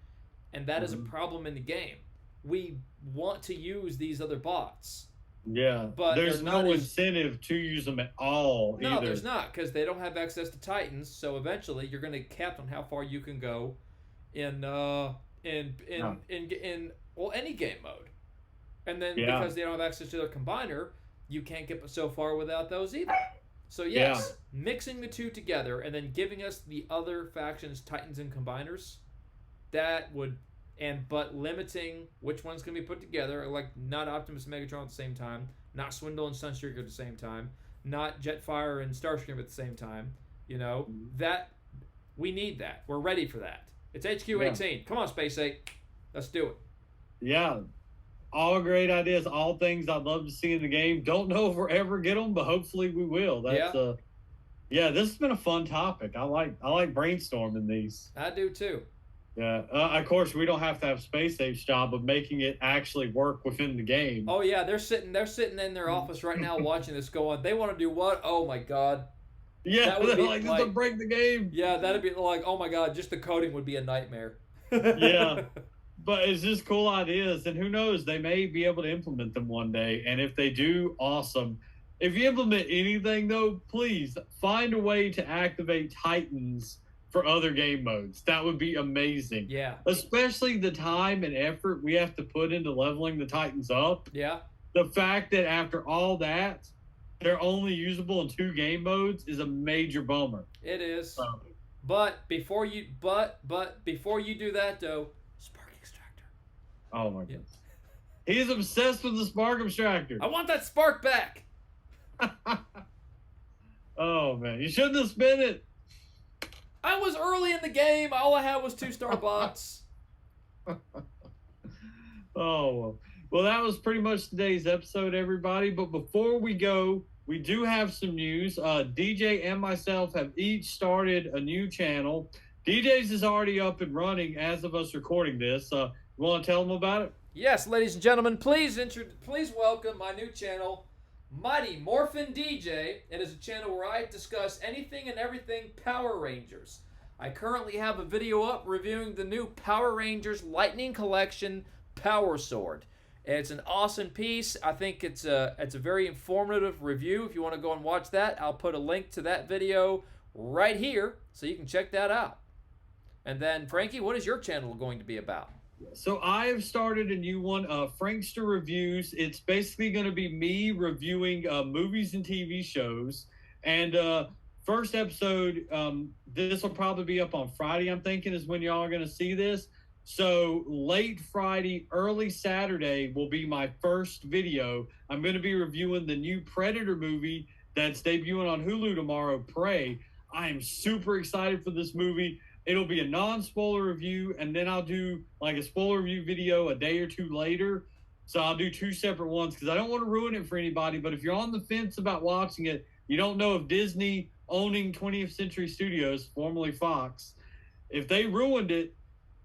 And that is a problem in the game. We want to use these other bots. Yeah, but there's no incentive to use them at all. No, either. There's not, because they don't have access to Titans. So eventually, you're going to cap on how far you can go in any game mode. And then because they don't have access to their combiner, you can't get so far without those either. So yes, mixing the two together and then giving us the other factions, Titans and combiners, that would. But limiting which one's going to be put together, like not Optimus and Megatron at the same time, not Swindle and Sunstreaker at the same time, not Jetfire and Starscream at the same time. That we need that. We're ready for that. It's HQ-18. Yeah. Come on, Space 8. Let's do it. Yeah. All great ideas, all things I'd love to see in the game. Don't know if we'll ever get them, but hopefully we will. That's this has been a fun topic. I like brainstorming these. I do too. Yeah. Of course, we don't have to have Space Ape's job of making it actually work within the game. Oh yeah, they're sitting in their office right now watching this going. They want to do what? Oh my god. Yeah, That would they're be like, this like- will break the game. Yeah, that'd be like, oh my god, just the coding would be a nightmare. Yeah. But it's just cool ideas, and who knows, they may be able to implement them one day. And if they do, awesome. If you implement anything, though, please find a way to activate Titans for other game modes. That would be amazing. Yeah. Especially the time and effort we have to put into leveling the Titans up. Yeah. The fact that after all that, they're only usable in 2 game modes is a major bummer. It is. So, But before you do that though, spark extractor. oh my goodness. He's obsessed with the spark extractor. I want that spark back. Oh man, you shouldn't have spent it. I was early in the game. All I had was 2-star bots. Oh well, that was pretty much today's episode, everybody. But before we go, we do have some news. DJ and myself have each started a new channel. DJ's is already up and running as of us recording this. You want to tell them about it? Yes, ladies and gentlemen, please welcome my new channel, Mighty Morphin DJ. It is a channel where I discuss anything and everything Power Rangers. I currently have a video up reviewing the new Power Rangers Lightning Collection Power Sword. It's an awesome piece. I think it's a very informative review. If you want to go and watch that, I'll put a link to that video right here so you can check that out. And then, Frankie, what is your channel going to be about? So I've started a new one, Frankster Reviews. It's basically going to be me reviewing movies and TV shows. And first episode, this will probably be up on Friday, I'm thinking, is when y'all are going to see this. So late Friday, early Saturday will be my first video. I'm going to be reviewing the new Predator movie that's debuting on Hulu tomorrow, Prey. I am super excited for this movie. It'll be a non-spoiler review, and then I'll do like a spoiler review video a day or 2 later. So I'll do 2 separate ones because I don't want to ruin it for anybody. But if you're on the fence about watching it, you don't know if Disney owning 20th Century Studios, formerly Fox, if they ruined it,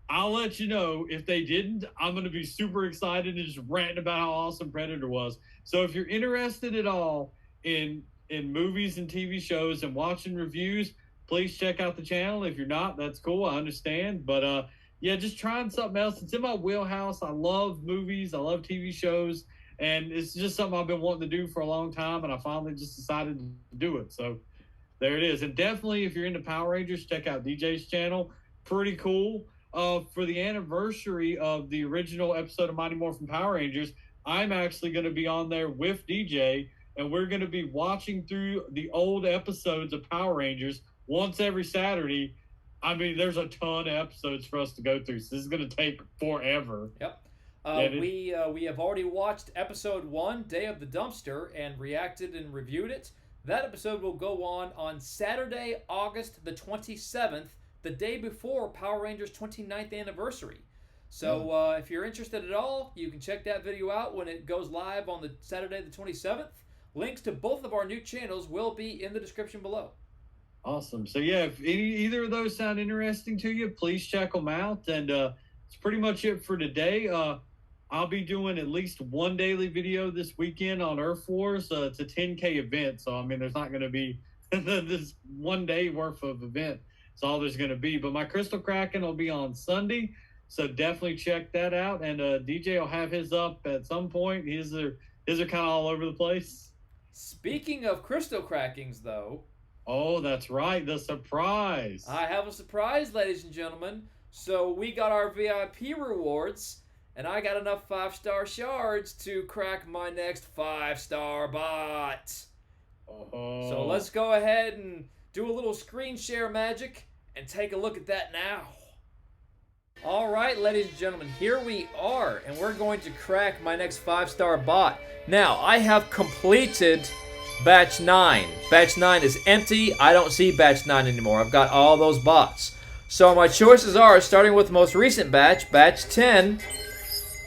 I'll let you know. If they didn't, I'm going to be super excited and just ranting about how awesome Predator was. So if you're interested at all in movies and TV shows and watching reviews, please check out the channel. If you're not, that's cool. I understand. But yeah, just trying something else. It's in my wheelhouse. I love movies. I love TV shows. And it's just something I've been wanting to do for a long time. And I finally just decided to do it. So there it is. And definitely, if you're into Power Rangers, check out DJ's channel. Pretty cool. For the anniversary of the original episode of Mighty Morphin Power Rangers, I'm actually going to be on there with DJ. And we're going to be watching through the old episodes of Power Rangers once every Saturday. I mean, there's a ton of episodes for us to go through, so this is going to take forever. Yep. We have already watched episode 1, Day of the Dumpster, and reacted and reviewed it. That episode will go on Saturday, August the 27th, the day before Power Rangers 29th anniversary. So if you're interested at all, you can check that video out when it goes live on the Saturday the 27th. Links to both of our new channels will be in the description below. Awesome. So yeah, if either of those sound interesting to you, please check them out. And it's pretty much it for today. I'll be doing at least 1 daily video this weekend on Earth Wars. It's a 10K event, so I mean, there's not going to be this 1 day worth of event. It's all there's going to be. But my Crystal Kraken will be on Sunday, so definitely check that out. And DJ will have his up at some point. His are kind of all over the place. Speaking of Crystal Crackings, though. Oh, that's right. The surprise. I have a surprise, ladies and gentlemen. So we got our VIP rewards, and I got enough 5-star shards to crack my next 5-star bot. Oh. So let's go ahead and do a little screen share magic and take a look at that now. All right, ladies and gentlemen, here we are, and we're going to crack my next 5-star bot. Now, I have completed Batch 9. Batch 9 is empty. I don't see Batch 9 anymore. I've got all those bots. So my choices are, starting with the most recent batch, Batch 10,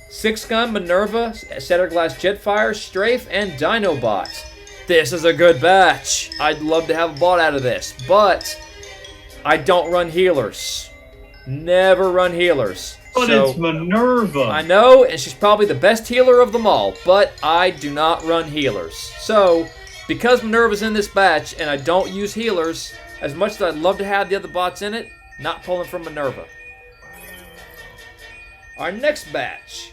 6-Gun, Minerva, Shatterglass Jetfire, Strafe, and Dinobot. This is a good batch. I'd love to have a bot out of this, but I don't run healers. Never run healers. But So, it's Minerva. I know, and she's probably the best healer of them all, but I do not run healers. So, because Minerva's in this batch and I don't use healers, as much as I'd love to have the other bots in it, not pulling from Minerva. Our next batch.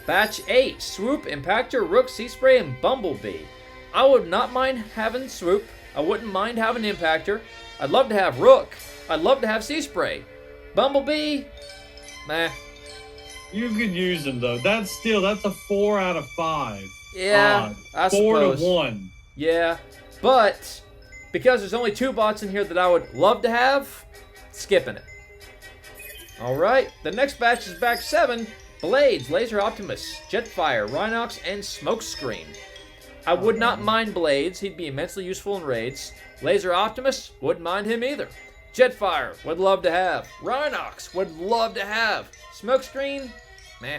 Batch 8, Swoop, Impactor, Rook, Sea Spray, and Bumblebee. I would not mind having Swoop. I wouldn't mind having Impactor. I'd love to have Rook. I'd love to have Sea Spray. Bumblebee, meh. You could use them though. That's a 4 out of 5. Yeah, I 4 suppose. to 1. Yeah, but because there's only 2 bots in here that I would love to have, skipping it. Alright, the next batch is batch 7. Blades, Laser Optimus, Jetfire, Rhinox, and Smokescreen. I would not mind Blades. He'd be immensely useful in raids. Laser Optimus, wouldn't mind him either. Jetfire, would love to have. Rhinox, would love to have. Smokescreen, meh.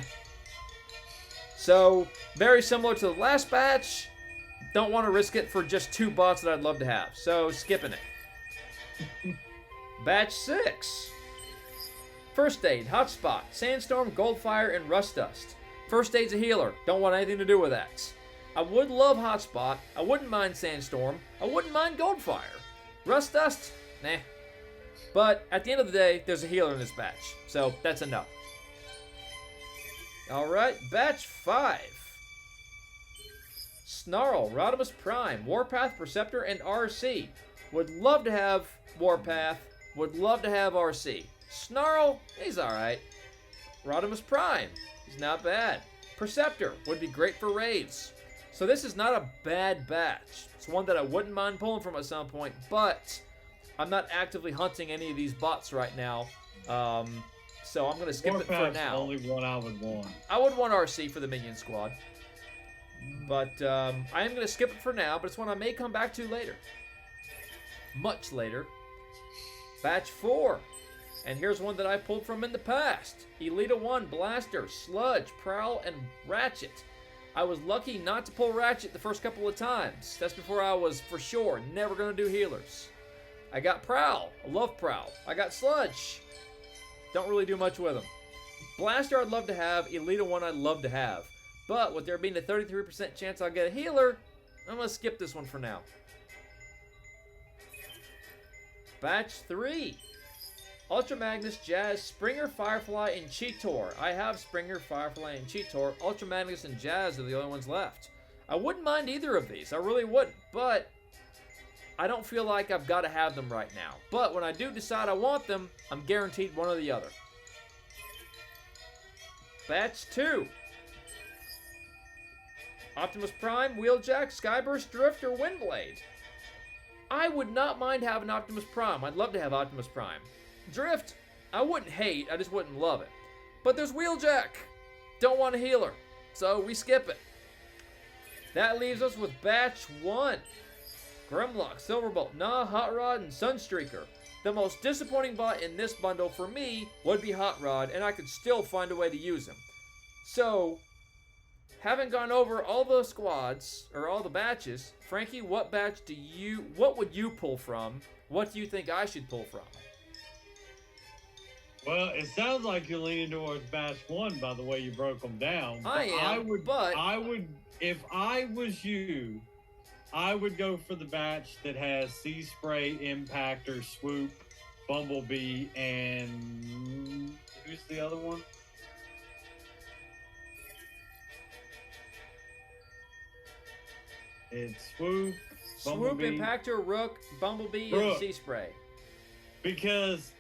So, very similar to the last batch. Don't want to risk it for just 2 bots that I'd love to have. So, skipping it. Batch 6. First Aid, Hotspot, Sandstorm, Goldfire, and Rust Dust. First Aid's a healer. Don't want anything to do with that. I would love Hotspot. I wouldn't mind Sandstorm. I wouldn't mind Goldfire. Rust Dust? Nah. But at the end of the day, there's a healer in this batch. So that's a no. Alright, batch 5. Snarl, Rodimus Prime, Warpath, Perceptor, and RC. Would love to have Warpath. Would love to have RC. Snarl, he's alright. Rodimus Prime, he's not bad. Perceptor would be great for raids. So this is not a bad batch. It's one that I wouldn't mind pulling from at some point, but I'm not actively hunting any of these bots right now. So I'm going to skip it for now. Only one I would want. I would want RC for the minion squad. But I am going to skip it for now, but it's one I may come back to later. Much later. Batch 4. And here's one that I pulled from in the past. Elita 1, Blaster, Sludge, Prowl, and Ratchet. I was lucky not to pull Ratchet the first couple of times. That's before I was, for sure, never going to do healers. I got Prowl. I love Prowl. I got Sludge. Don't really do much with them. Blaster I'd love to have. Elita 1 I'd love to have. But with there being a 33% chance I'll get a healer, I'm going to skip this one for now. Batch 3. Ultra Magnus, Jazz, Springer, Firefly, and Cheetor. I have Springer, Firefly, and Cheetor. Ultra Magnus and Jazz are the only ones left. I wouldn't mind either of these. I really wouldn't. But I don't feel like I've got to have them right now. But when I do decide I want them, I'm guaranteed one or the other. Batch 2. Optimus Prime, Wheeljack, Skyburst, Drift, or Windblade. I would not mind having Optimus Prime. I'd love to have Optimus Prime. Drift, I wouldn't hate, I just wouldn't love it. But there's Wheeljack. Don't want a healer, so we skip it. That leaves us with Batch 1. Grimlock, Silverbolt, Nah, Hot Rod, and Sunstreaker. The most disappointing bot in this bundle for me would be Hot Rod, and I could still find a way to use him. So, having gone over all the squads, or all the batches, Frankie, what would you pull from? What do you think I should pull from? Well, it sounds like you're leaning towards batch 1 by the way you broke them down. I am, if I was you, I would go for the batch that has Sea Spray, Impactor, Swoop, Bumblebee, and who's the other one? It's Swoop, Bumblebee. Swoop, Impactor, Rook, Bumblebee, and Sea Spray. Because,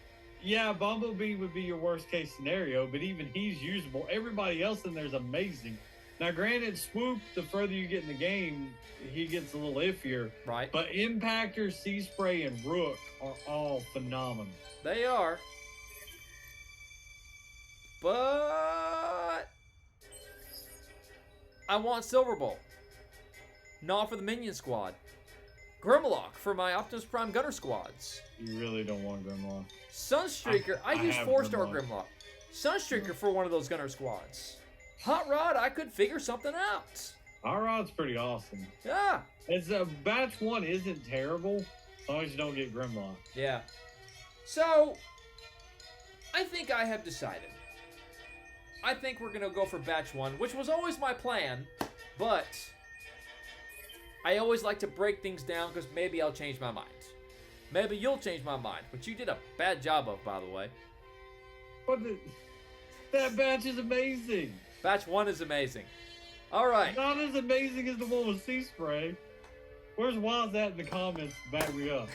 yeah, Bumblebee would be your worst case scenario, but even he's usable. Everybody else in there is amazing. Now, granted, Swoop, the further you get in the game, he gets a little iffier. Right. But Impactor, Sea Spray, and Rook are all phenomenal. They are. But I want Silverbolt. Not for the Minion Squad. Grimlock for my Optimus Prime Gunner squads. You really don't want Grimlock. Sunstreaker, I use 4-star Grimlock. Sunstreaker for one of those Gunner squads. Hot Rod, I could figure something out. Hot Rod's pretty awesome. Yeah. It's batch 1 isn't terrible. As long as you don't get Grimlock. Yeah. So, I think I have decided. I think we're going to go for batch 1, which was always my plan, but I always like to break things down because maybe I'll change my mind. Maybe you'll change my mind, which you did a bad job of, by the way. That batch is amazing. Batch 1 is amazing. All right. Not as amazing as the one with Sea Spray. Where's Waz at in the comments to back me up?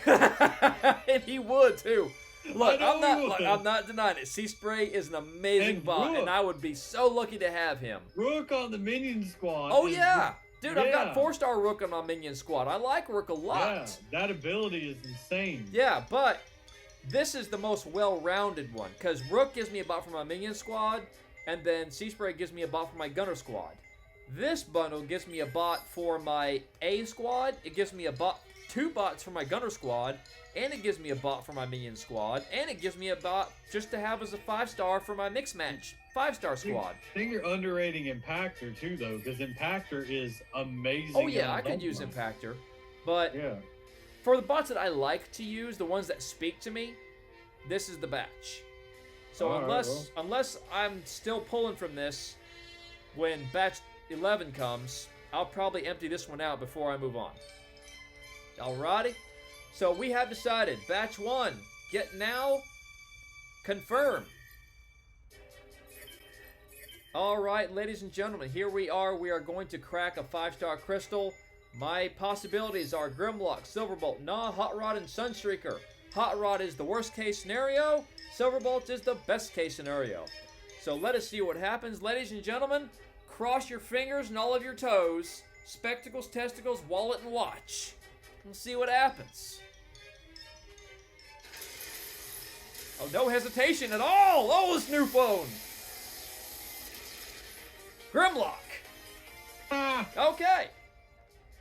And he would, too. Look, I'm I'm not denying it. Sea Spray is an amazing bot, Rook. and I would be so lucky to have him. Rook on the minion squad. Oh, yeah. Dude, I've got Yeah. 4-star Rook on my minion squad. I like Rook a Yeah, lot. that ability is insane. Yeah, but this is the most well-rounded one, because Rook gives me a bot for my minion squad, and then Sea Spray gives me a bot for my gunner squad. This bundle gives me a bot for my A squad, it gives me a bot, 2 bots for my gunner squad, and it gives me a bot for my minion squad, and it gives me a bot just to have as a 5-star for my mix match 5-star squad. I think you're underrating Impactor too, though, because Impactor is amazing. Oh yeah, on I could use Dumbledore. Impactor, but Yeah. for the bots that I like to use, the ones that speak to me, this is the batch. So All right, unless I'm still pulling from this when batch 11 comes, I'll probably empty this one out before I move on. Alrighty. So we have decided batch 1, get now, confirm. Alright, ladies and gentlemen, here we are. We are going to crack a 5-star crystal. My possibilities are Grimlock, Silverbolt, Nah, Hot Rod, and Sunstreaker. Hot Rod is the worst case scenario. Silverbolt is the best case scenario. So let us see what happens. Ladies and gentlemen, cross your fingers and all of your toes. Spectacles, testicles, wallet, and watch. We'll see what happens. Oh, no hesitation at all. Oh, this new phone. Grimlock. Ah, Okay.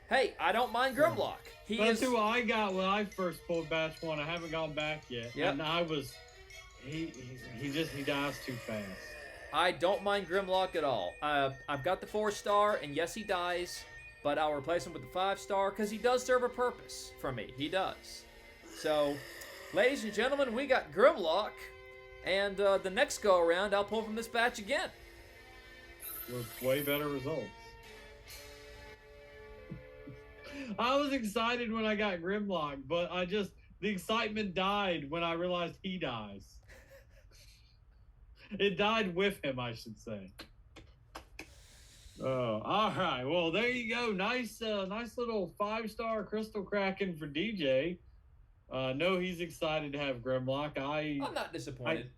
Hey, I don't mind Grimlock. that's who I got when I first pulled batch 1. I haven't gone back yet. Yep. And I was, he dies too fast. I don't mind Grimlock at all. I've got the 4-star, and yes, he dies, but I'll replace him with the 5-star because he does serve a purpose for me. He does. So, ladies and gentlemen, we got Grimlock, and the next go around, I'll pull from this batch again. With way better results. I was excited when I got Grimlock, but the excitement died when I realized he dies. It died with him, I should say. Oh, all right. Well, there you go. Nice little 5-star crystal cracking for DJ. No, he's excited to have Grimlock. I'm not disappointed.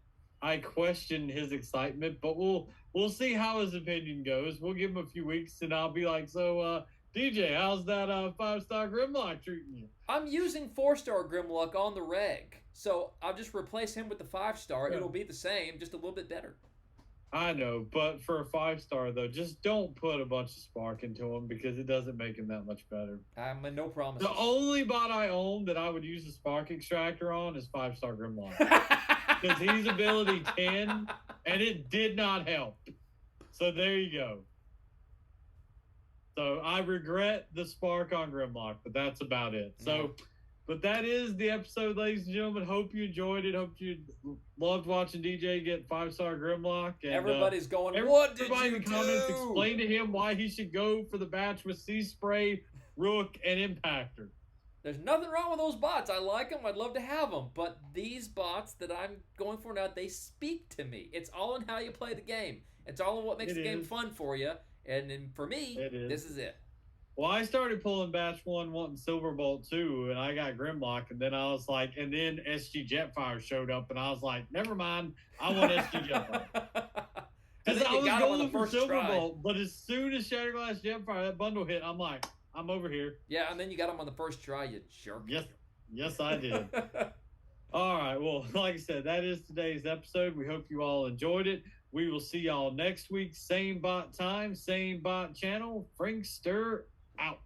I questioned his excitement, but we'll see how his opinion goes. We'll give him a few weeks, and I'll be like, so, DJ, how's that 5-star Grimlock treating you? I'm using 4-star Grimlock on the reg, so I'll just replace him with the 5-star. Yeah. It'll be the same, just a little bit better. I know, but for a 5-star, though, just don't put a bunch of spark into him because it doesn't make him that much better. I'm in no promises. The only bot I own that I would use a spark extractor on is 5-star Grimlock. Because he's ability 10, and it did not help. So there you go. So I regret the spark on Grimlock, but that's about it. So, but that is the episode, ladies and gentlemen. Hope you enjoyed it. Hope you loved watching DJ get 5-star Grimlock. And, Everybody's going, what did everybody you in the comments do? explain to him why he should go for the batch with Sea Spray, Rook, and Impactor. There's nothing wrong with those bots. I like them. I'd love to have them. But these bots that I'm going for now, they speak to me. It's all in how you play the game. It's all in what makes the game fun for you. And then for me, this is it. Well, I started pulling batch 1 wanting Silverbolt 2, and I got Grimlock, and then I was like, and then SG Jetfire showed up, and I was like, never mind, I want SG Jetfire. Because I was going for Silverbolt, but as soon as Shatterglass Jetfire, that bundle hit, I'm like, I'm over here. Yeah, and then you got him on the first try, you jerk. Yes, I did. All right, well, like I said, that is today's episode. We hope you all enjoyed it. We will see y'all next week. Same bot time, same bot channel. Frankster out.